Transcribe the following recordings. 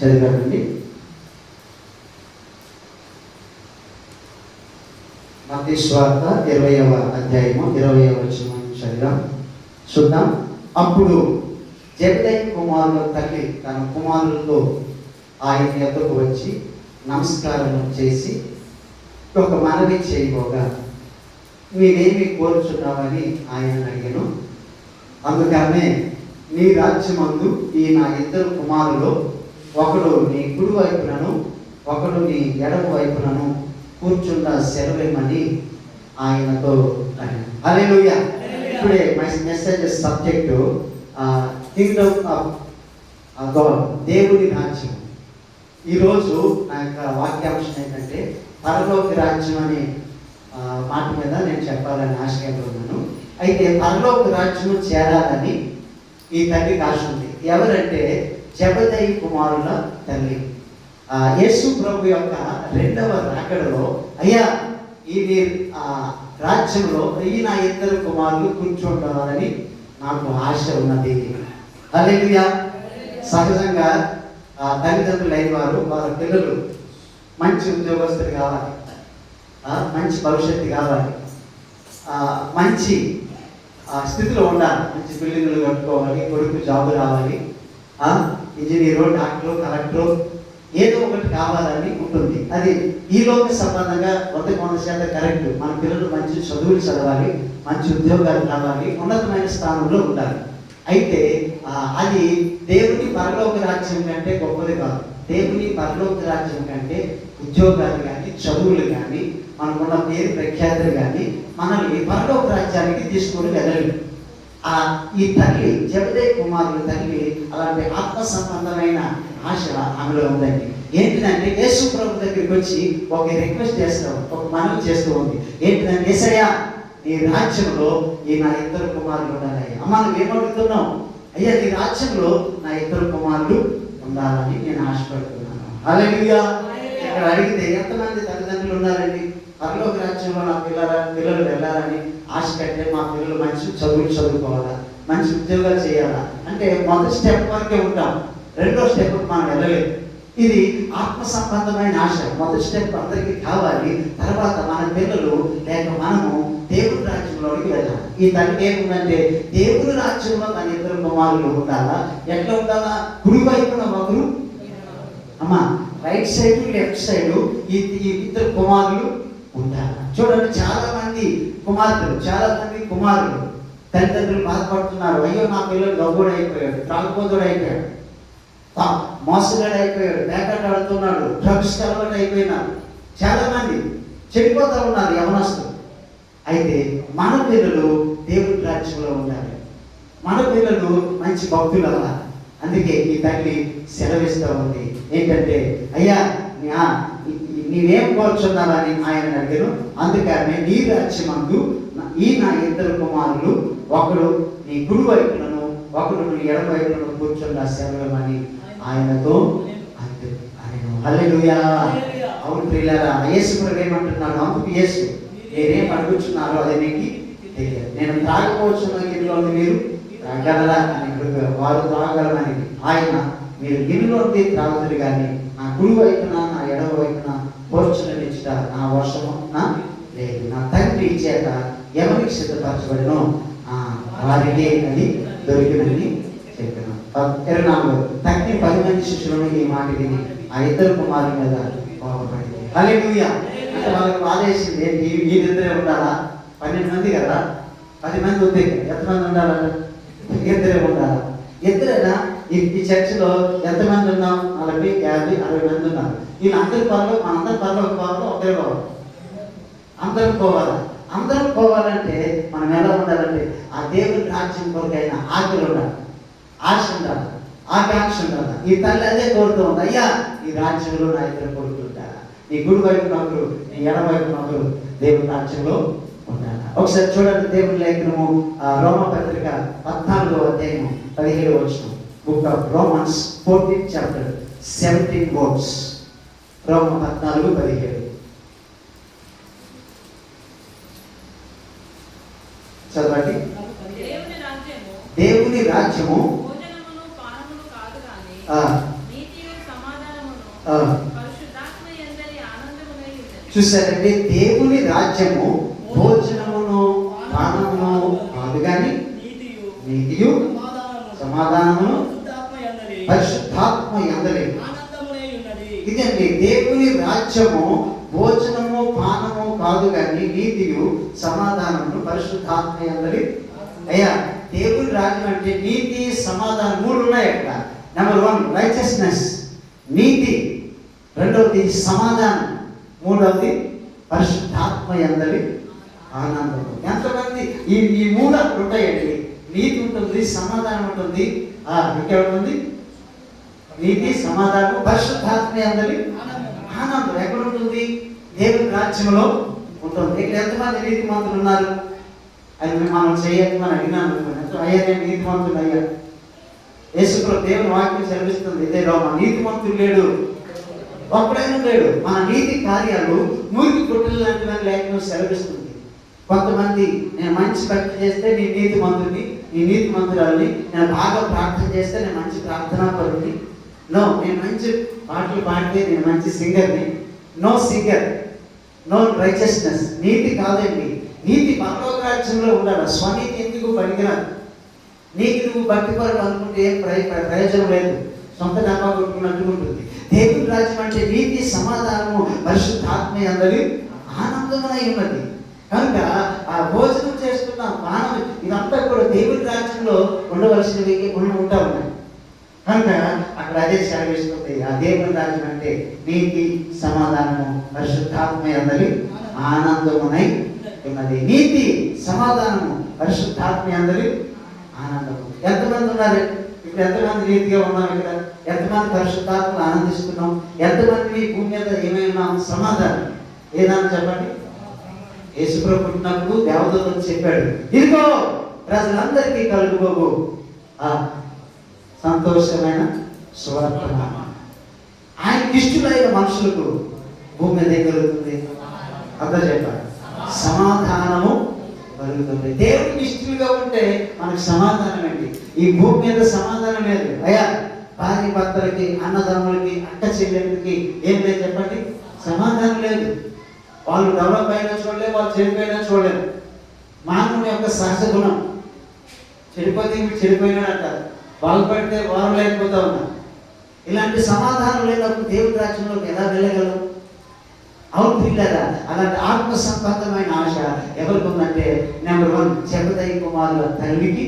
చదివానండి. మత్తయి సువార్త 20వ అధ్యాయము 20వ వచనం చదివాం, చూద్దాం. అప్పుడు జెబెదయి కుమారుల తల్లి తన కుమారులతో ఆయన యొద్దకు వచ్చి నమస్కారం చేసి ఒక మనవి చేయబోగా, నీవేమి కోరుచున్నావని ఆయన అడిగాను. అందుకనే, నీ రాజ్యమందు ఈ నా ఇద్దరు కుమారులు ఒకడు నీ కుడి వైపునను ఒకడు నీ ఎడమ వైపునను కూర్చున్న సెలవేమని ఆయనతో అడిగాను. హల్లెలూయా. ఇప్పుడే message subject Kingdom of God, దేవుని రాజ్యం. ఈరోజు నా యొక్క వాక్యాంశం ఏంటంటే పరలోక రాజ్యం అనే మాట మీద నేను చెప్పాలని ఆశగా ఉన్నాను. అయితే పరలోక రాజ్యం చేరాలని ఈ తల్లికి ఆశ ఉంది. ఎవరంటే జెబెదయి కుమారుల తల్లి. యేసు ప్రభు యొక్క రెండవ రాకడలో, అయ్యా ఇది రాజ్యంలో ఈ నా ఇద్దరు కుమారులు కూర్చుంటారని నాకు ఆశ ఉన్నది. హల్లెలూయా. సహజంగా తల్లిదండ్రులు అయిన వారి పిల్లలు మంచి ఉద్యోగస్తులు కావాలి, మంచి భవిష్యత్తు కావాలి, మంచి స్థితిలో ఉండాలి, మంచి బిల్డింగ్లు కట్టుకోవాలి, కొడుకు జాబ్ రావాలి, ఇంజనీరు, డాక్టరు, కలెక్టరు, ఏదో ఒకటి కావాలని ఉంటుంది. అది ఈ లోక సంబంధంగా 100% కరెక్ట్. మన పిల్లలు మంచి చదువులు చదవాలి, మంచి ఉద్యోగాలు కావాలి, ఉన్నతమైన స్థానంలో ఉండాలి. అయితే అది దేవుని పరలోక రాజ్యం కంటే గొప్పది కాదు. దేవుని పరలోక రాజ్యం కంటే ఉద్యోగాలు కానీ, చదువులు కానీ, మనకున్న పేరు ప్రఖ్యాతులు కానీ మనల్ని పరలోక రాజ్యానికి తీసుకొని వెళ్ళలేదు. ఈ తల్లి జెబెదయి కుమారుల తల్లి అలాంటి ఆత్మ సంబంధమైన ఆశ ఆమెలో ఉందండి. ఏంటిదంటే యేసు ప్రభు దగ్గరికి వచ్చి ఒక రిక్వెస్ట్ చేస్తాం, ఒక మనవి చేస్తూ ఉంది. ఏంటిదంటే, యేసయ్యా నీ రాజ్యంలో ఈ నా ఇద్దరు కుమారులు ఉండాలయ్యా. అమ్మ నువ్వు ఏమడుగుతున్నావు? అయ్యా నీ రాజ్యంలో నా ఇద్దరు కుమారులు ఉండాలని నేను ఆశపడుతున్నాను. హల్లెలూయా. ఇక్కడ అడిగితే ఎంతమంది తల్లిదండ్రులు ఉన్నారండి పరలోక రాజ్యంలో నా పిల్లలు వెళ్ళాలని ఆశ కంటే మా పిల్లలు మంచి చదువులు చదువుకోవాలా, మంచి ఉద్యోగాలు చేయాలా అంటే మొదటి స్టెప్ వరకే ఉంటాం, రెండో స్టెప్ మనం వెళ్ళలేదు. ఇది ఆత్మ సంబంధమైన ఆశ. మొదటి స్టెప్ అందరికీ కావాలి, తర్వాత మన పిల్లలు లేక మనము దేవుని రాజ్యంలోకి వెళ్ళాలి. ఈ తల్లికి ఏముందంటే దేవుని రాజ్యంలో తన ఇద్దరు కుమారులు ఉండాలా. ఎట్లా ఉండాలా? కుడి వైపున ఒకరు, అమ్మ రైట్ సైడ్ లెఫ్ట్ సైడ్ ఈ ఇద్దరు కుమారులు ఉండాలి. చూడండి, చాలా మంది కుమారులు తల్లిదండ్రులు బాధపడుతున్నారు. అయ్యో నా పిల్లలు గబ్బుడు అయిపోయాడు, త్రాగుబోతుడు అయిపోయాడు, మోసగాడు అయిపోయాడు, బ్యాకట్ ఆడుతున్నాడు, డ్రగ్స్ అలవాటు అయిపోయినారు, చాలా మంది చెడిపోతూ ఉన్నారు యవనస్తులు. అయితే మన పిల్లలు దేవుని రాజ్యంలో ఉండాలి, మన పిల్లలు మంచి భక్తులు అవ్వాలి. అందుకే ఈ తల్లి సెలవిస్తూ ఉంది. ఏంటంటే, అయ్యా నీవేం కోరుచున్నావని ఆయన అడిగాను. అందుకనే నీ రాజ్యమందు ఈ నా ఇద్దరు కుమారులు ఒకడు నీ కుడి వైపులను ఒకడు నీ ఎడమ వైపులను కూర్చున్న సెలవమని ఆయనతో ఆయన. హల్లెలూయా. అవును ప్రియులారా, యేసు కూడా ఏమంటున్నాడు? అందుకు యేసు, నేనేం అడుగుతున్నారో అది మీకు తెలియదు. నేను త్రాగపోతున్న గిన్నెలో మీరు త్రాగలరా అని వారు త్రాగలరని ఆయన, మీరు గిన్నెలోకి త్రాగుతురు కానీ నా కుడి వైపున నా ఎడమ వైపున కూర్చునిచ్చుట నా వర్షము నా లేదు. నా తండ్రి చేత ఎవరికి సిద్ధపరచబడినో వారికి అది దొరికినని చెప్పాను. 24 తగ్గి 10 మంది శిష్యులను ఈ మాట విని ఆ ఇద్దరు కుమారుల మీద కోపపడింది. హల్లెలూయా. అంటే వాళ్ళకి ఆదేశింది వీరిద్దరే ఉండాలా? 12 మంది కదా, 10 మంది ఉంది. ఎంతమంది ఉండాలా? ఇద్దరే ఉండాలా? ఇద్దరేనా? ఈ చర్చిలో ఎంతమంది ఉన్నాం? 40, 50, 60 మంది ఉన్నారు. వీళ్ళందరి పనులు మనందరి పనులు పోవాలో ఒకరే పోవాలి? అందరం పోవాలి. అందరం పోవాలంటే మనం ఎలా ఉండాలంటే ఆ దేవుని రాజ్యం కొరకైనా ఆకలి ఉండాలి, ఆశ ఉండాలి, ఆకాంక్ష ఉండాలి. ఈ తల్లి అదే కోరుతూ ఉంది. అయ్యా ఈ రాజ్యంలో నా ఇద్దరు కొడుకులు ఉంటారా, నీ కుడి వైపున ఒకరు, నీ ఎడమ వైపున ఒకరు దేవుని రాజ్యంలో ఉండాలి. ఒకసారి చూడండి, దేవుని లేఖనము రోమపత్రిక 14వ అధ్యాయము 17వ వచనం. Book of Romans 14th chapter 17 words. రోమ 14:17. చదవండి. దేవుని రాజ్యము చూసారంటే దేవుని రాజ్యము భోజనమును పానమును కాదు కానీ నీతియు సమాధానమును పరిశుద్ధాత్మ యందలి. ఇదండి దేవుని రాజ్యము భోజనము పానము కాదు కానీ నీతియు సమాధానమును పరిశుద్ధాత్మ యందలి. అయ్యా దేవుని రాజ్యం అంటే నీతి సమాధానం మూడు ఉన్నాయి అక్కడ. నెంబర్ 1 రైచియస్నెస్, నీతి. రెండవది సమాధానం. మూడవది పరిశుద్ధాత్మ యందలి ఆనందం. ఎంతమంది ఈ మూడు అక్కడ ఉంటాయండి. నీతి ఉంటుంది, సమాధానం ఉంటుంది, ఇంకేముంటుంది? నీతి సమాధానం పరిశుద్ధాత్మ యందలి ఆనందం. ఎక్కడ ఉంటుంది? దేవుని రాజ్యంలో ఉంటుంది. ఇక్కడ ఎంతమంది నీతి మంత్రులు ఉన్నారు? అది మనం చేయని మనం అడిగినాను. అయ్యా నేను నీతి మంత్రులు అయ్యా. యేసుప్రభు దేవుని వాక్యం సెలవిస్తుంది, ఇదే మా నీతి మంత్రులు లేడు, ఒక్కడైనా లేడు. మన నీతి కార్యాలు మురికి గుట్టలు లాంటివని లేఖనం సెలవిస్తుంది. కొంతమంది నేను మంచి భక్తి చేస్తే నీ నీతి మంత్రుని, నీ నీతి మంత్రులని, నేను బాగా ప్రార్థన చేస్తే నేను మంచి ప్రార్థనా పరుని, నో నేను మంచి పాటలు పాడితే నేను మంచి సింగర్ని. No singer, no righteousness. నీతి కాదండి. నీతి పరలోక రాజ్యంలో ఉండాలి. స్వనీతి ఎందుకు పనికిరాదు. నీకు నువ్వు భక్తి పరుడు అనుకుంటే ఏం ప్రయోజనం లేదు. సొంత డబ్బా కొట్టుకున్నట్టు ఉంటుంది. దేవుని రాజ్యం అంటే నీతి సమాధానము పరిశుద్ధాత్మ యందలి ఆనందమై ఉన్నది. కనుక ఆ భోజనం చేస్తున్న పానం ఇదంతా కూడా దేవుని రాజ్యంలో ఉండవలసినవి ఉంటా ఉన్నాయి. కనుక అక్కడ అదే సెలవిస్తుంది. ఆ దేవుని రాజ్యం అంటే నీతి సమాధానము పరిశుద్ధాత్మ యందలి ఆనందమునై ఉన్నది. నీతి సమాధానము పరిశుద్ధాత్మ యందలి ఆనందము. ఎంతమంది ఉన్నారు ఇప్పుడు? ఎంతమంది నీతిగా ఉన్నాం ఇక్కడ? ఎంతమంది పరిశుద్ధాత్మను ఆనందిస్తున్నాం? ఎంతమంది మీ భూమి మీద ఏమైనా సమాధానం ఏదన్నా చెప్పండి. యేసుప్రభు పుట్టినప్పుడు దేవదూతలు చెప్పాడు, ఇదిగో ప్రజలందరికీ కలుగుబోగు సంతోషమైన సువర్తమానం. ఆయన ఇష్టమైన మనుషులకు భూమి మీద ఏం కలుగుతుంది? అర్థం చెప్పాలి, సమాధానము కలుగుతుంది. దేవుడికి ఇష్టలుగా ఉంటే మనకు సమాధానం ఏంటి? ఈ భూమి మీద సమాధానం లేదు. అయ్యా భార్య భర్తలకి, అన్నదమ్ములకి, అక్క చెల్లెలకి ఏం లేదు చెప్పండి? సమాధానం లేదు. వాళ్ళు డెవలప్ అయినా చూడలేము, వాళ్ళు చెడిపోయినా చూడలేము. మానవుని యొక్క సహజ గుణం. చెడిపోతే వీడు చెడిపోయినాడు అంటారు, బాగుపడితే వారు లేకపోతా ఉన్నారు. ఇలాంటి సమాధానం లేనప్పుడు దేవుడి రాజ్యంలోకి ఎలా వెళ్ళగలం? అవును పిల్లరా, అలాంటి ఆత్మ సంబంధమైన ఆశ ఎవరికి ఉందంటే నెంబర్ 1 జెబెదయి కుమారుల తల్లికి.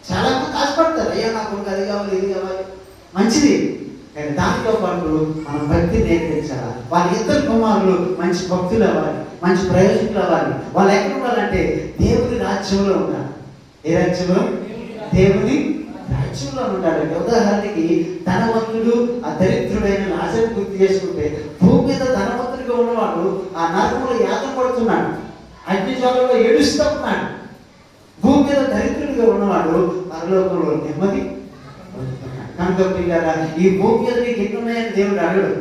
చాలా మంది ఆశపడతారు, అయ్యా నాకు అది కావాలి, ఇది కావాలి, మంచిది. కానీ దాంతో పాటు మనం భక్తి నేర్పించాలి. వాళ్ళ ఇద్దరు కుమారులు మంచి భక్తులు అవ్వాలి, మంచి ప్రయోజకులు అవ్వాలి. వాళ్ళు ఎక్కడ ఉండాలంటే దేవుని రాజ్యంలో ఉండాలి. ఏ రాజ్యంలో? దేవుని రాజ్యంలో ఉండాలంటే. ఉదాహరణకి ధనవంతుడు ఆ దరిద్రుడైన లాజరు గుర్తు చేసుకుంటే, భూమి మీద ధనవంతుడిగా ఉన్నవాడు ఆ నరకంలో యాతన పడుతున్నాడు, అగ్ని జ్వాలలో ఏడుస్తూ ఉన్నాడు. భూమి మీద దరిద్రుడిగా ఉన్నవాడు పరలోకంలో నెమ్మది. కనుక పిల్లరా, ఈ భూమి మీద నీకు ఎన్నున్నాయని దేవుడు అడగడు.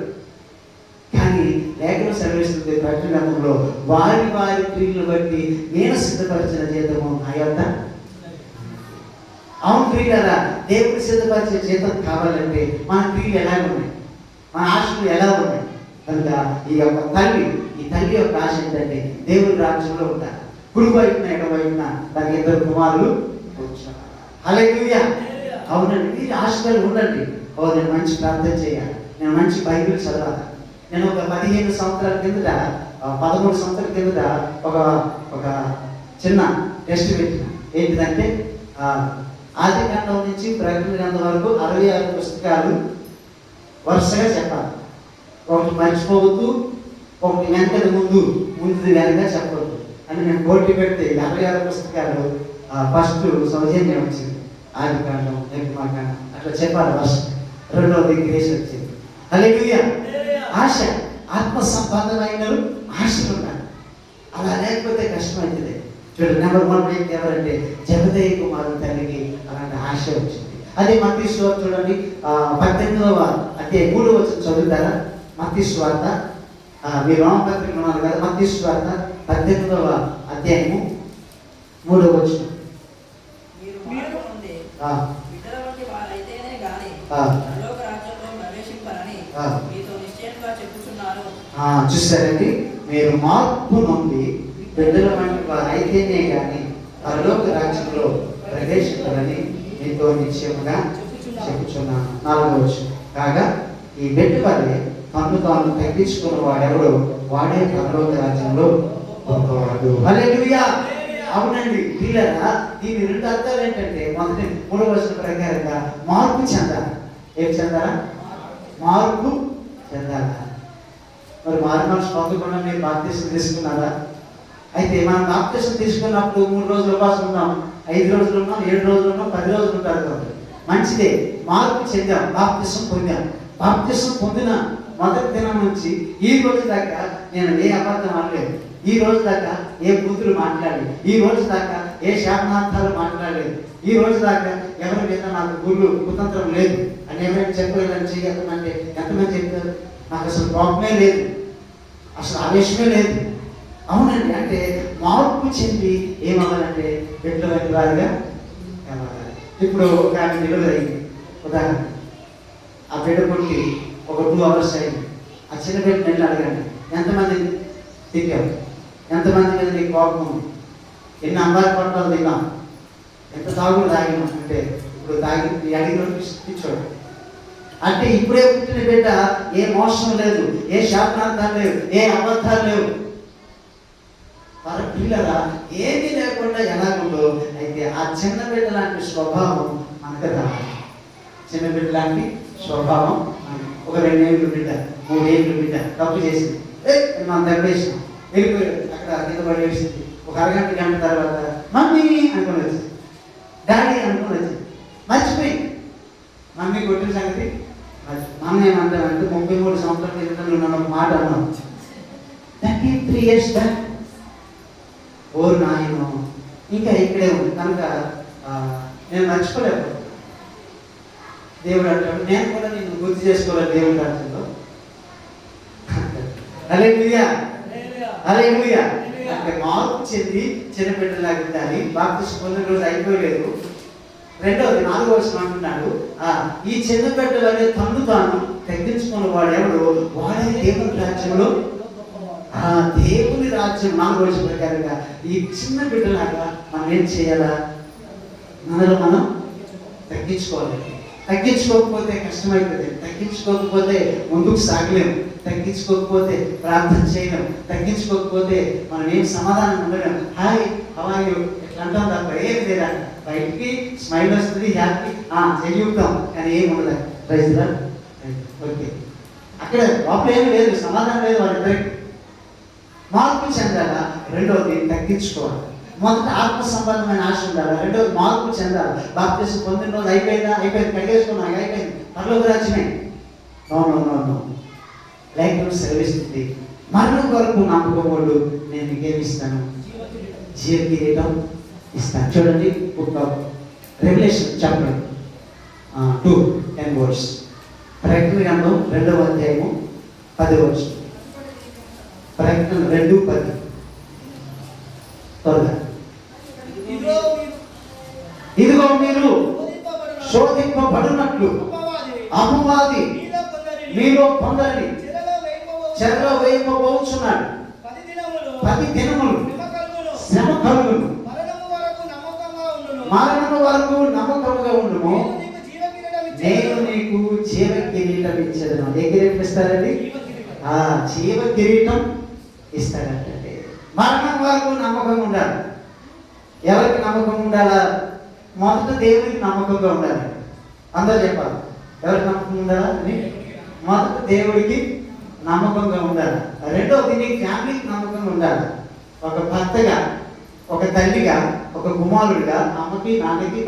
కానీ లేఖనం సెలవిస్తుంది ప్రకటన గ్రంథంలో, వారి వారి క్రియలను బట్టి నేను సిద్ధపరిచిన జీతము నా యొద్ద. అవును ప్రియులారా, దేవుడు సిద్ధపరిచే జీతం కావాలంటే మన క్రియలు ఎలా ఉన్నాయి, మన ఆశలు ఎలా ఉన్నాయి? కనుక ఈ యొక్క తల్లి యొక్క ఆశ ఏంటంటే దేవుని రాజ్యంలో ఉంటారు. కుడి వైపున ఎడవైపున తన ఇద్దరు కుమారులు కూర్చున్నారు. హల్లెలూయా. అవునండి, మీరు ఆశలు ఉండండి. నేను మంచి ప్రార్థన చేయాలి, నేను మంచి బైబిల్ చదవాలి. నేను ఒక 15 సంవత్సరాల కిందట 13 సంవత్సరాల కిందట ఒక చిన్న టెస్ట్ పెట్టిన. ఏంటిదంటే ఆది కాండం నుంచి ప్రకటన గ్రంథం వరకు 66 పుస్తకాలు వరుసగా చెప్పాలి. ఒకటి మర్చిపోవద్దు, ఒకటి వెనకది ముందుది వెనక చెప్పవద్దు అని నేను పోటీ పెడితే 66 పుస్తకాలు ఫస్ట్ సౌజన్యం వచ్చింది. ఆది కాండం, నిర్గమకాండం అట్లా చెప్పాలి. ఫస్ట్ రెండవది గ్రేస్ వచ్చింది. హల్లెలూయా. ఆశ, ఆత్మ సంబంధమైన ఆశలు ఉండాలి. అలా లేకపోతే కష్టమవుతుంది. చూడండి, నెంబర్ 1 వ్యక్తి ఎవరంటే జెబెదయి కుమారుల తల్లికి అలాంటి ఆశ వచ్చింది. అదే మత్తయి సువార్త చూడండి, 18వ అధ్యాయం 3వ వచనం చదువుతారా? మత్తయి సువార్త, మీరు రోమపత్రిక ఉన్నారు కదా, మత్తయి సువార్త 18వ అధ్యాయము 3వ వచనం. మీతో నిశ్చయంగా చెప్పుచున్నాను. చూసారండి, మీరు మార్పు నుండి బిడ్డల వంటి వారు అయితేనే కానీ పరలోక రాజ్యంలో ప్రవేశించాలని మీతో నిశ్చయంగా చెప్పుచున్నాను. 4వ వచనం, కాగా ఈ బిడ్డ వలె తను తాను తగ్గించుకున్న వాడెవడో వాడే పరలోక రాజ్యంలో గొప్పవాడు. హల్లెలూయా. అవునండి పిల్లరా, దీని 2 అర్థాలు ఏంటంటే, మొదటి 3వ వచనం ప్రకారంగా మార్పు చెందాలి. ఏం చెందాలా? మార్పు చెందాలా. మరి మారు మనసు పొందకుండా మీరు బాప్తిసం తీసుకున్నారా? అయితే మనం బాప్తిసం తీసుకున్నప్పుడు 3 రోజులు ఉపవాసం ఉన్నాం, 5 రోజులు ఉన్నాం, 7 రోజులు ఉన్నాం, 10 రోజులు ఉంటారు కాబట్టి మంచిదే. మార్పు చెందాం, బాప్తిసం పొందాం. బాప్తిసం పొందిన మొదటి దినం నుంచి ఈ రోజు దాకా నేను ఏ అబద్ధం అనలేదు. ఈ రోజు దాకా ఏ బూతులు మాట్లాడలేదు. ఈ రోజు దాకా ఏ శాపనార్థాలు మాట్లాడలేదు. ఈ రోజు దాకా ఎవరి మీద నాకు గుళ్ళు కుతంత్రం లేదు అని ఎవరైనా చెప్పలేదని చేయగలమంటే ఎంతమంది చెప్తారు? నాకు అసలు కోపమే లేదు, అసలు ఆవేశమే లేదు. అవునండి, అంటే మార్పు చెంది ఏమవ్వాలంటే బిడ్డల వారిగా కావాలి. ఇప్పుడు ఒక ఆమె డెలివరీ అయింది. ఉదాహరణ, ఆ బిడ్డ పుట్టి ఒక 2 అవర్స్ అయింది. ఆ చిన్న బిడ్డ నెలలు అడగండి, ఎంతమంది తిట్టావు? ఎంతమంది మీద నీకు కోపం ఉంది? ఎన్ని అంబారి పంటలు తిన్నాం? ఎంత తాగుడు తాగినాం? అంటే ఇప్పుడు తాగి అడిగిన ఇచ్చాడు. అంటే ఇప్పుడే పుట్టిన బిడ్డ ఏ మోసం లేదు, ఏ శాపనార్థాలు లేవు, ఏ అబద్ధాలు లేవు. వారి పిల్లరా ఏమీ లేకుండా ఎలాగుందో అయితే ఆ చిన్న బిడ్డ లాంటి స్వభావం మనకు రావాలి. చిన్న బిడ్డ లాంటి స్వభావం. ఒక 2 ఏళ్ళు బిడ్డ, 3 ఏళ్ళు బిడ్డ తప్పు చేసింది, మనం తప్పేసినాం, వెళ్ళిపోయాడు, అక్కడ కింద పడి వేసింది. ఒక అరగంట గంట తర్వాత మమ్మీ అనుకుని వచ్చింది, డాడీ అనుకుని వచ్చింది, మర్చిపోయింది. మమ్మీ కొట్టిన సంగతి మమ్మీ ఏమంటారంటే 33 సంవత్సరాల క్రితం ఉన్న ఒక మాట అన్నాం, 33 years బ్యాక్. ఓరు నాయన ఇంకా ఇక్కడే ఉంది కనుక నేను మర్చిపోలేకపోతే దేవుడు అంటాడు, నేను కూడా నిన్ను గుర్తు చేసుకోవాలి దేవుడి రాజ్యంలో. హల్లెలూయా, హల్లెలూయా. అంటే మార్పు చెంది చిన్నపిల్లలాగా ఉండాలి. బాప్తిసం పొందిన రోజు అయిపోలేదు. 2వది 4వ వచనం అంటున్నాడు, ఈ చిన్న బిడ్డలనే తన్ను తాను తగ్గించుకున్న వాడు ఎవడు వాడే దేవుని రాజ్యంలో. దేవుని రాజ్యం 4వ వచనం ప్రకారంగా ఈ చిన్న బిడ్డలాగా మనం ఏం చేయాలా? మనలో మనం తగ్గించుకోవాలి. తగ్గించుకోకపోతే కష్టమైపోతుంది. తగ్గించుకోకపోతే ముందుకు సాగలేము. తగ్గించుకోకపోతే ప్రార్థన చేయలేము. తగ్గించుకోకపోతే మనం ఏం సమాధానం ఉండలేము. హాయ్ హౌ ఆర్ యు ఇట్లా అంటాం తప్ప ఏం లేదా. బయటికి స్మైల్ వస్తుంది, హ్యాపీ చెయ్యుతాం, కానీ ఏం ఉండదు. రైతులా ఓకే, అక్కడ లోపల ఏమి లేదు, సమాధానం లేదు వాళ్ళిద్దరికి. మార్పు చెందాలా. 2వది తగ్గించుకోవాలి. మొదట ఆత్మ సంబంధమైన ఆశ ఉండాలి. 2వది మార్పు చెందాలి. బాప్తిసం పొందిన రోజు అయిపోయిందా? అయిపోయింది, కడిగేసుకున్నాక అయిపోయింది, పరలోక రాజ్యమే. నో లేఖనం సెలవిస్తుంది, మరణం వరకు నమ్మకం వాళ్ళు నేను మీకేమిస్తాను? జీవ కిరీటం ఇస్తాను. చూడండి, బుక్ ఆఫ్ రెవల్యూషన్ చాప్టర్ 2:10. ప్రకటన గ్రంథం 2వ అధ్యాయము 10వ. ప్రకటన 2:10. త్వరగా, ఇదిగో మీరు శోధింపబడినట్లు అపవాది మీలో కొందరిని చెరలో వేయకపోవచ్చున్నాడు. 10 దినములు శ్రమ కలుగును, మరణము వరకు నమ్మకముగా ఉండుము, నేను నీకు జీవ కిరీటం ఇచ్చేదను. ఏ కిరీటం ఇస్తారండి? జీవ కిరీటం ఇస్తాడంటే మరణం వరకు నమ్మకం ఉండాలి. ఎవరికి నమ్మకం ఉండాలా? మొదట దేవునికి నమ్మకంగా ఉండాలి. అందరూ చెప్పాలి, ఎవరికి నమ్మకం ఉండాలా అని? మొదట దేవుడికి నమ్మకంగా ఉండాలి. 2వది నీ ఫ్యామిలీకి నమ్మకంగా ఉండాలి. ఒక భర్తగా, ఒక తల్లిగా, ఒక కుమారుడిగా అమ్మకి నాన్నకి,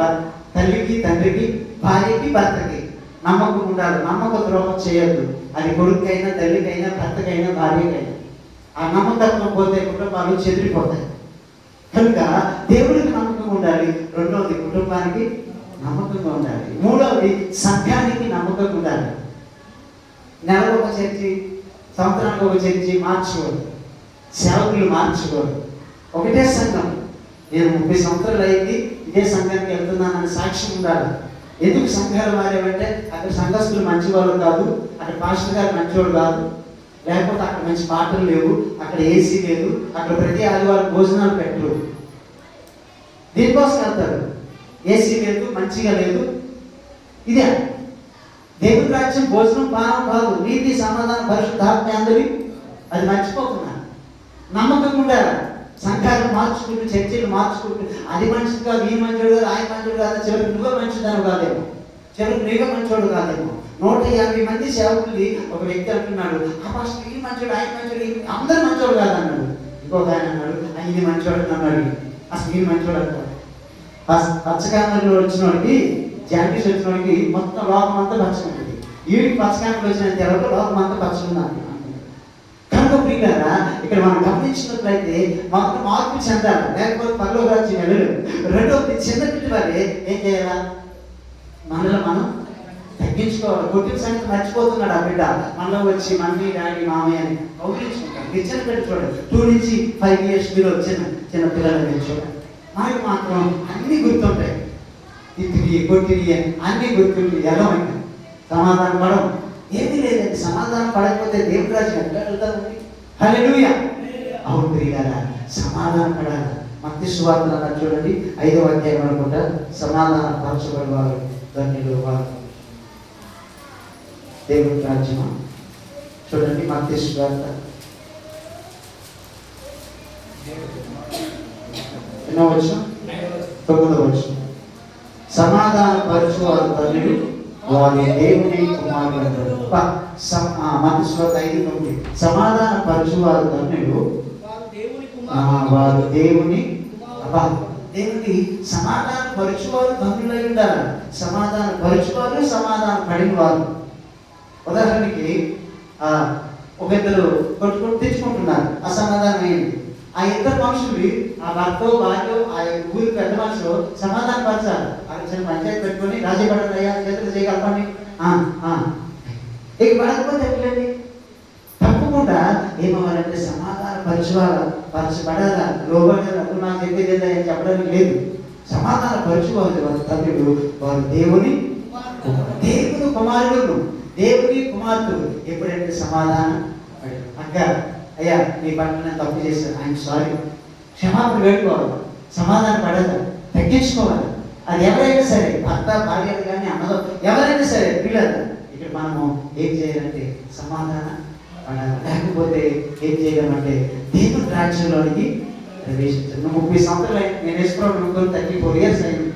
తల్లికి తండ్రికి, భార్యకి భర్తకి నమ్మకం ఉండాలి. నమ్మక ద్రోహం చేయొద్దు. అది కొడుకైనా, తల్లికైనా, భర్తకైనా, భార్యకైనా. ఆ నమ్మకత్వం పోతే కుటుంబాలు చెదిరిపోతాయి. కనుక దేవుడికి నమ్మకం ఉండాలి. 2వది కుటుంబానికి నమ్మకంగా ఉండాలి. 3వది సంఘానికి నమ్మకంగా ఉండాలి. నెలకు ఒక చర్చి, సంవత్సరానికి ఒక చర్చి మార్చుకోరు, సేవకులు మార్చుకోరు. ఒకటే సంఘం. నేను 30 సంవత్సరాలు అయింది ఇదే సంఘానికి వెళ్తున్నానని సాక్ష్యం ఉండాలి. ఎందుకు సంఘాలు మారేవంటే అక్కడ సంఘస్థులు మంచివాళ్ళు కాదు, అక్కడ పాస్టర్ గారు మంచివాడు కాదు, లేకపోతే అక్కడ మంచి పాటలు లేవు, అక్కడ ఏసీ లేదు, అక్కడ ప్రతి ఆదివారం భోజనాలు పెట్టరు. దీనికోసం వెళ్తారు. ఏసీ లేదు, మంచిగా లేదు. ఇదే దేవుని రాజ్యం భోజనం పానం కాదు, నీతి సమాధానం పరిశుద్ధాత్మ అందరి. అది మర్చిపోతున్నారు. నమ్మకం ఉండాలి. సంఘాలు మార్చుకుంటూ, చర్చలు మార్చుకుంటూ, అది మంచిది కాదు, ఈ మంచోడు కాదు, ఆయన మంచోడు కాదు, చివరికి నువ్వే మంచిదాను కాదేమో, చివరికి నీవే మంచోడు కాదేమో. 150 మంది సేవకుల్ని ఒక వ్యక్తి అంటున్నాడు, ఆ పాస్టర్ ఈ మంచోడు, ఆయన మంచోడు, అందరు మంచోడు కాదన్నాడు. ఇంకొక ఆయన అన్నాడు, ఇది మంచోడు అన్నాడు. అసలు ఈ మంచోడు అంటాడు. పచ్చకామలో వచ్చిన వాడికి, జాండీస్ వచ్చిన వాడికి మొత్తం లోకం అంతా పచ్చగా ఉంటుంది. వీడికి పచ్చకామలు వచ్చిన తర్వాత లోకం అంతా పచ్చగా ఉంది. కనుక ప్రియులారా, ఇక్కడ మనం గమనించినట్లయితే మొత్తం మార్పు చెందాలి, లేకపోతే పరలోక రాజ్యం వెళ్ళలేదు. రెండవది, చిన్న బిడ్డ వారే ఏం చేయాలా? మనలో మనం తగ్గించుకోవాలి. కొట్టిన సంగతి మర్చిపోతున్నాడు ఆ బిడ్డ. మనలో వచ్చి మమ్మీ డాడీ మామయ్య అని కౌగిలించుకుంటాడు. మీరు చిన్న బిడ్డ చూడండి, 2 నుంచి 5 years మీరు చిన్న పిల్లలు చూడండి, మనకి మాత్రం అన్నీ గుర్తుంటాయి. తిరిగి కొట్టిరి అన్నీ గుర్తుంటాయి. ఎలా ఉంటాయి? సమాధానం పడడం ఏమీ లేదండి. సమాధానం పడకపోతే దేవుడి రాజ్యం ఎట్లా వెళ్తామండి? హల్లెలూయా. అవును ప్రియులారా, సమాధానం పడాలి. మత్తయి సువార్త అన్నారు చూడండి, 5వ అధ్యాయం అనుకుంటా, సమాధాన పరచబడి వారు ధన్యులు వారు దేవుడి రాజ్యం. చూడండి మత్తయి సువార్త 9వ. సమాధాన పరచువారు ధన్యులు, వారి దేవుని కుమారులు. మత్తయి సువార్త 5:9. సమాధాన పరచువారు ధన్యులు, వారు దేవుని దేవునికి సమాధాన పరచువారు ధన్యులై ఉండాలి. సమాధాన పరచువారు, సమాధాన పడిన వారు. ఉదాహరణకి ఒక ఇద్దరు కొట్టుకుంటూ తెచ్చుకుంటున్నారు, అసమాధానం అయింది. ఆ ఇద్దరు మనుషులు, ఆ భర్త భార్య, ఆ ఊరి పెద్ద మనుషులు సమాధాన పరచాలి. అక్కడ చిన్న పంచాయతీ పెట్టుకొని రాజీ పడతాయా, చేతులు చేయగలపండి, ఇక పడకపోతే ఎట్లండి? తప్పకుండా ఏమవ్వాలంటే సమాధాన పరచబడాలా, లోబడాలా. నాకు చెప్పేది అని చెప్పడానికి లేదు. సమాధాన పరచుకోవాలి. వారి తండ్రులు, వారు దేవుని కుమారుడు, దేవుని కుమార్తెలు. ఎప్పుడంటే సమాధానం అక్క, అయ్యా నీ పట్ల నేను తప్పు చేశాను, ఆయన సారీ, క్షమాపణ వేడుకోవాలి. సమాధానం పడాలి, తగ్గించుకోవాలి. అది ఎవరైనా సరే, భర్త భార్యలు కానీ అన్నదో ఎవరైనా సరే పిల్లలు, ఇక్కడ మనము ఏం చేయాలంటే సమాధానం పడాలి. లేకపోతే ఏం చేయలేమంటే దేవుని రాజ్యంలోనికి ప్రవేశించాను. 30 సంవత్సరాలు నేను వేసుకోవడం 34 years అయింది.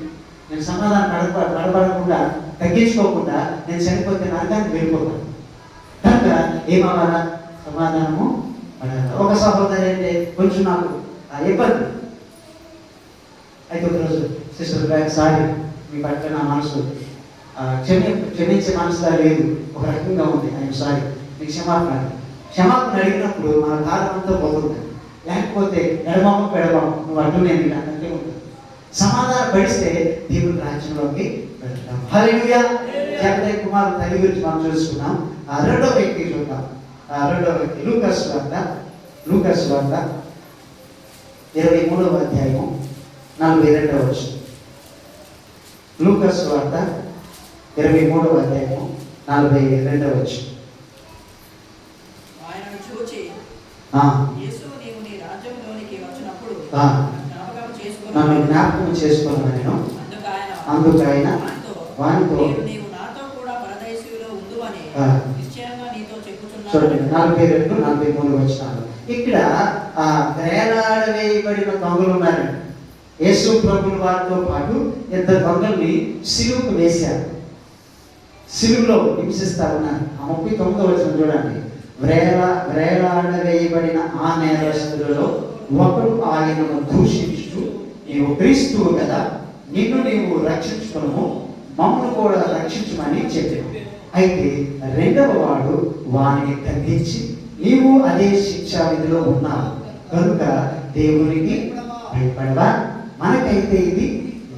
నేను సమాధానం పడబడకుండా, తగ్గించుకోకుండా నేను చనిపోతే నరకానికి వెళ్ళిపోతాను. కనుక ఏమవ్వాలా? సమాధానము పడాలి. ఒక సహోదరి అంటే కొంచెం నాకు ఇబ్బంది అయితే ఒకరోజు, సిస్టర్ సారీ, మీ పట్ల నా మనసు క్షమించే మనసుగా లేదు, ఒక రకంగా ఉంది, ఆయన సారీ, మీకు క్షమాపణ అడిగినప్పుడు మన కాలం అంతా పోతుంది. లేకపోతే ఎడబాము పెడబాము, నువ్వు అడ్డు నేను అంటే ఉంటుంది. సమాధాన పడిస్తే దేవుని రాజ్యంలోకి వెళ్తాం. హల్లెలూయా. జబదయి కుమారు తల్లి గురించి మనం చూసుకున్నాం. రెండవ వ్యక్తి చూద్దాం. రెండవ వ్యక్తి లూకాసు వార్త 23వ అధ్యాయము 42వ వచనం. లూకాసు వార్త 23వ అధ్యాయము 42వ వచనం. ఆయనను చూచి యేసు, నీవు నీ రాజ్యంలోనికి వచ్చినప్పుడు నన్ను జ్ఞాపకం చేసుకున్నాను నేను. అందుకు ఆయన వానితో, నీవు నాతో కూడా పరదేశీయులో ఉండువని నిశ్చయంగా నీతో చెప్పుచున్నాను. చూడండి 42, 43 వచనాలు. ఇక్కడ వేలాడవేయబడిన దొంగలు ఉన్నారు. యేసు ప్రభువుల వారితో పాటు ఇద్దరు దొంగల్ని సిలువకు వేశారు. సిలువలో హింసిస్తా ఉన్నారు. 39వ వచనం చూడండి. వేలాడవేయబడిన ఆ నేరస్తులలో ఒకడు ఆయనను దూషించు, నీవు క్రీస్తువు కదా, నిన్ను నీవు రక్షించుకును, మమ్మల్ని కూడా రక్షించమని చెప్పాను. అయితే రెండవ వాడు వానిని ఖండించి, నీవు అదే శిక్షా విధిలో ఉన్నావు కనుక దేవునికి భయపడవా? మనకైతే ఇది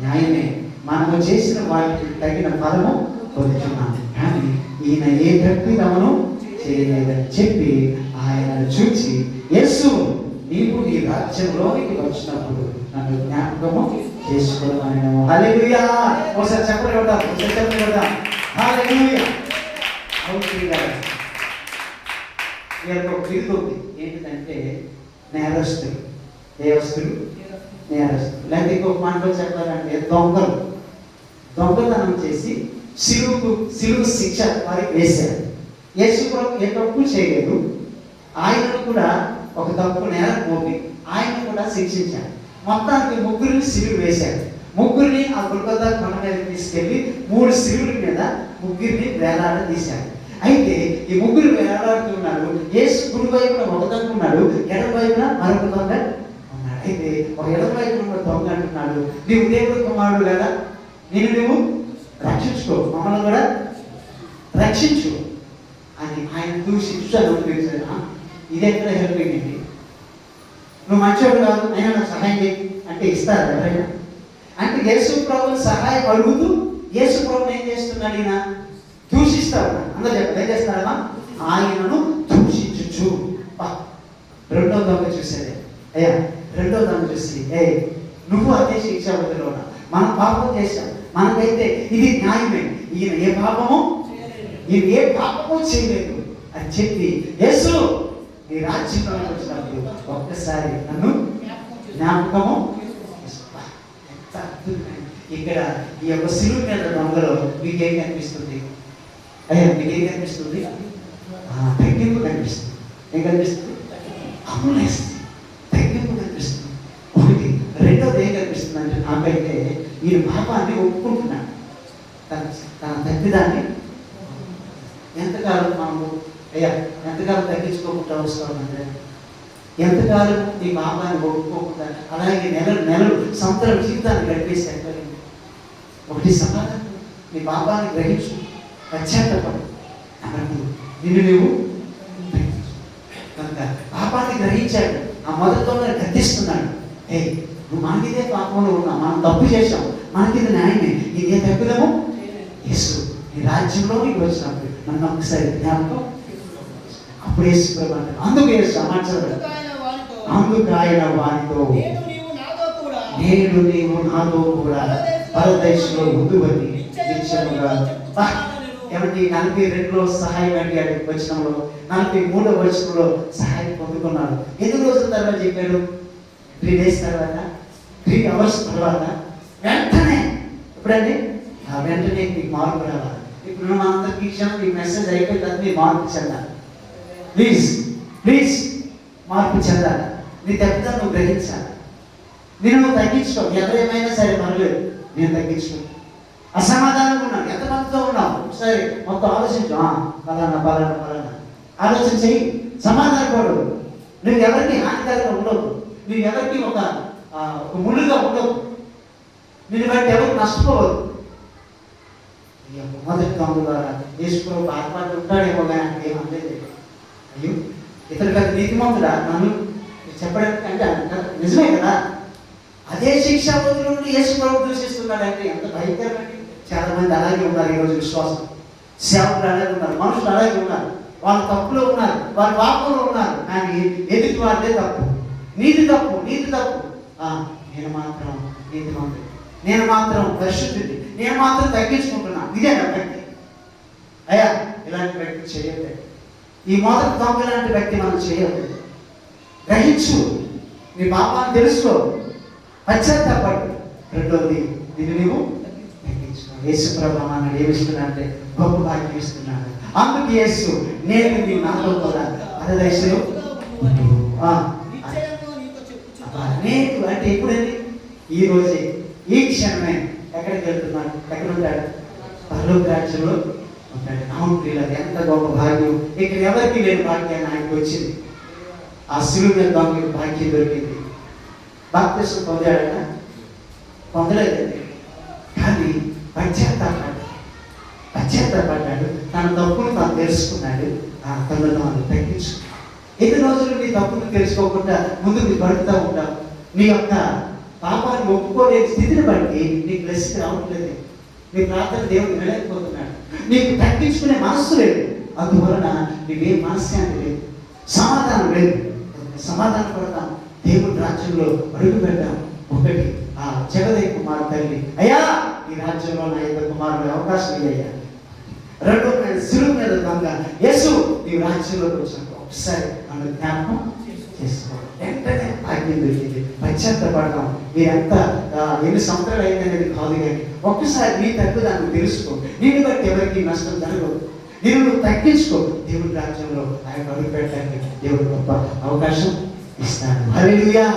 న్యాయమే, మనము చేసిన వాటికి తగిన ఫలము పొందుతున్నాము. కానీ ఈయన ఏ తప్పిదమును చేయలేదని చెప్పి ఆయనను చూచి, యేసు, నీవు నీ రాజ్యంలోనికి వచ్చినప్పుడు నన్ను జ్ఞాపకము చేసుకోవడం. హల్లెలూయా. ఒకసారి చెప్పండి కొడదాం, ఒకసారి చెప్పండి కొడదాం. హల్లెలూయా. వీళ్ళకి ఒక బిరుదు ఉంది, ఏంటంటే నేరస్తులు. దేవస్తులు, నేరస్తులు. లేకపోతే ఇంకొక మాటలో చెప్పాలంటే దొంగలు. దొంగతనం చేసి సిలువు శిక్ష వారికి వేశారు. యేసు ప్రభు ఏ తప్పు చేయలేదు, ఆయనను కూడా ఒక తప్పు నేరం మోపి ఆయన కూడా శిక్షించారు. మొత్తానికి ముగ్గురిని సిలువ వేశారు. ముగ్గురిని ఆ గుల్గొతా కొండ మీద తీసుకెళ్లి 3 సిలువుల మీద ముగ్గురిని వేలాడదీశారు. అయితే ఈ ముగ్గురు వేలాడుతున్నారు. యేసు కుడి వైపున ఒక దొంగ ఉన్నాడు, ఎడమ వైపున మరొక దొంగ ఉన్నాడు. అయితే ఒక ఎడమ వైపున ఉన్న దొంగ అంటున్నాడు, నీవు దేవుడి కుమారుడు కదా, నువ్వు రక్షించుకో, మమ్మల్ని కూడా రక్షించు అని ఆయన దూషించాడు. ఇది ఎక్కడ హెల్పింగ్ అండి? నువ్వు మంచోడు కాదు, అయినా నాకు సహాయం చేయి అంటే ఇస్తారా ఎవరైనా? అంటే యేసు ప్రభువుని సహాయం అడుగుతూ యేసు ప్రభువుని ఏం చేస్తున్నాడు? ఈయన దూషిస్తాడు. అందరూ చెప్పండి, ఏం చేస్తాడమ్మా? ఆయనను దూషించు. రెండో దొంగ చూసేదే, అయ్యా రెండో దొంగ చూసి, నువ్వు అదే శిక్షావధిలో ఉన్నా, మనం పాపం చేశాం, మనకైతే ఇది న్యాయమే, ఈయన ఏ పాపము చేయలేదు అని చెప్పి, యేసు నీ రాజ్యంలోకి వచ్చినప్పుడు ఒక్కసారి నన్ను జ్ఞాపకము. ఇక్కడ ఈ యొక్క సిలువ మీద దొంగలో మీకేం కనిపిస్తుంది? అయ్యా మీకేం కనిపిస్తుంది? తగ్గింపు కనిపిస్తుంది. ఏం కనిపిస్తుంది? అమ్ములేస్తుంది, తగ్గింపు కనిపిస్తుంది. ఒకటి. రెండోది ఏం కనిపిస్తుంది అంటే, నాకైతే ఈ పాపాన్ని ఒప్పుకుంటున్నాను, తన తప్పిదాన్ని. ఎంతకాలం మనము అయ్యా ఎంతకాలం తగ్గించుకోకుండా వస్తామంటే, ఎంతకాలం నీ పాపాన్ని ఒప్పుకోకుండా అలాగే నెలలు సంవత్సరాల జీవితాన్ని గడిపేసి ఒకటి సమాధానం, నీ పాపాన్ని గ్రహించు, పశ్చాత్తపడు అన్నట్టు నిన్ను నువ్వు కనుక పాపాన్ని గ్రహించాడు. ఆ మొదటితోనే గద్దిస్తున్నాడు, నువ్వు మనకిదే పాపంలో ఉన్నా, మనం తప్పు చేశాం, మనకిది న్యాయమే, ఇది ఏ తప్పిదము? యేసు నీ రాజ్యంలోకి వచ్చినప్పుడు నన్ను ఒకసారి జ్ఞాపకం. అప్పుడు యేసు ప్రభు అంటే, అందుకు యేసు సమాచారం, అందుకు ఆయన వారితో, నేడు నీవు నాతో కూడా పరదేశంలో ఉందువని నిశ్చయముగా. ఏమంటే 42లో సహాయం అడిగాడు, వచనంలో 43వ వచనంలో సహాయం పొందుకున్నాడు. ఎన్ని రోజుల తర్వాత చెప్పాడు? 3 days తర్వాత, 3 hours తర్వాత, వెంటనే ఎప్పుడండి? వెంటనే మీకు మార్పు రావాలి. ఇప్పుడు మనందరికీ ఈ మెసేజ్ అయిపోయిన తర్వాత మీరు మార్పు చెందాలి. ప్లీజ్ మార్పు చెందాలి. నీ తప్పిదా నువ్వు గ్రహించాలి. నువ్వు తగ్గించుకో, ఎవరేమైనా సరే పర్లేదు, నేను తగ్గించుకో. అసమాధానంగా ఉన్నాను, ఎంతమందితో ఉన్నావు ఒకసారి మొత్తం ఆలోచించు. పలానా ఆలోచన చెయ్యి, సమాధానపడు. నువ్వు ఎవరికి హానికరంగా ఉండవు, నువ్వు ఎవరికి ఒక ముళ్ళుగా ఉండవు, నిన్ను బట్టి ఎవరు నష్టపోవద్దు. మొదటి దొంగ ద్వారా యేసు బాధపడి ఉంటాడేమో కానీ అంటే ఏమనలేదు. అయ్యో ఇతరు కదా నీతిమంతుడా నన్ను చెప్పడానికి అంటే నిజమే కదా. అదే శిక్షావధుల నుండి యేసు ప్రభు దూషిస్తున్నాడంటే ఎంత భయంకరమండి. చాలా మంది అలాగే ఉన్నారు ఈరోజు. విశ్వాసం సేవకులు అలాగే ఉన్నారు, మనుషులు అలాగే ఉన్నారు, వాళ్ళు తప్పులో ఉన్నారు, వారి పాపంలో ఉన్నారు. కానీ ఎదుటి వారిదే తప్పు, నీది తప్పు. నేను మాత్రం నీతిమంతుడు, నేను మాత్రం పరిశుద్ధుడి, నేను మాత్రం తగ్గించుకుంటున్నాను. ఇదే నా వ్యక్తి. అయ్యా ఇలాంటి వ్యక్తి చేయలేదు. ఈ మొదటి దొంగ లాంటి వ్యక్తి మనం చేయలేదు. గ్రహించు, నీ పాపాన్ని తెలుసుకో, పశ్చాత్తాపడు. రెండోది దీన్ని నీవు తగ్గించుకో. యేసు ప్రభు అన్నాడు ఏమిస్తున్నాడంటే గొప్ప భాగ్యం ఇస్తున్నాడు. అందుకు యేసు నేను నీవు నాతో కూడా పరదేశంలో నేను అంటే ఎప్పుడండి? ఈ రోజే, ఈ క్షణమే. ఎక్కడికి వెళ్తున్నాడు? ఎక్కడ ఉంటాడు? పరలోక రాజ్యంలో ఉంటాడు. అవును ప్రియులారా, ఎంత గొప్ప భాగ్యం. ఇక్కడ ఎవరికి లేని భాగ్యాన్ని ఆయనకు వచ్చింది. ఆ శిలువ మీద దొంగకి భాగ్యం దొరికింది. బాప్తిసం పొందాడట? పొందలేదండి. కానీ పశ్చాత్తాపడ్డాడు. తన తప్పును తాను తెలుసుకున్నాడు. తనను తాను తగ్గించుకున్నాడు. ఎన్ని రోజులు నీ తప్పును తెలుసుకోకుండా ముందుకు పడుతూ ఉంటావు. నీ యొక్క పాపాన్ని ఒప్పుకోలేని స్థితిని బట్టి నీకు లెస్సి రావట్లేదు. నీ ప్రార్థన దేవుడు వినలేకపోతున్నాడు. నీకు తగ్గించుకునే మనస్సు లేదు. అందువలన నీవేం మనశ్శాంతి లేదు, సమాధానం లేదు. సమాధానం పడతాం, దేవుడి రాజ్యంలో అడుగు పెడతాం. ఒకటి ఆ జగదయ్య కుమార్ తల్లి, అయ్యా ఈ రాజ్యంలో నా ఇద్దరు కుమారుడు అవకాశం ఇయ్యా. రెండో సిలువ మీద దొంగ, యేసు నీ రాజ్యంలోకి వచ్చినప్పుడు ఒకసారి నన్ను జ్ఞాపకం చేసుకో. వెంటనే ఆజ్ఞ దొరికింది. పశ్చాత్తపడదాం. మీరెంత ఎన్ని సంవత్సరాలు అయిందనేది కాదు, కానీ ఒక్కసారి నీ తగ్గుదాన్ని తెలుసుకో. నేను బట్టి ఎవరికి నష్టం జరగదు. నేను నువ్వు తగ్గించుకో. దేవుడి రాజ్యంలో ఆయన అడుగు పెట్టడానికి దేవుడు గొప్ప అవకాశం ఇస్తాడు. హల్లెలూయా.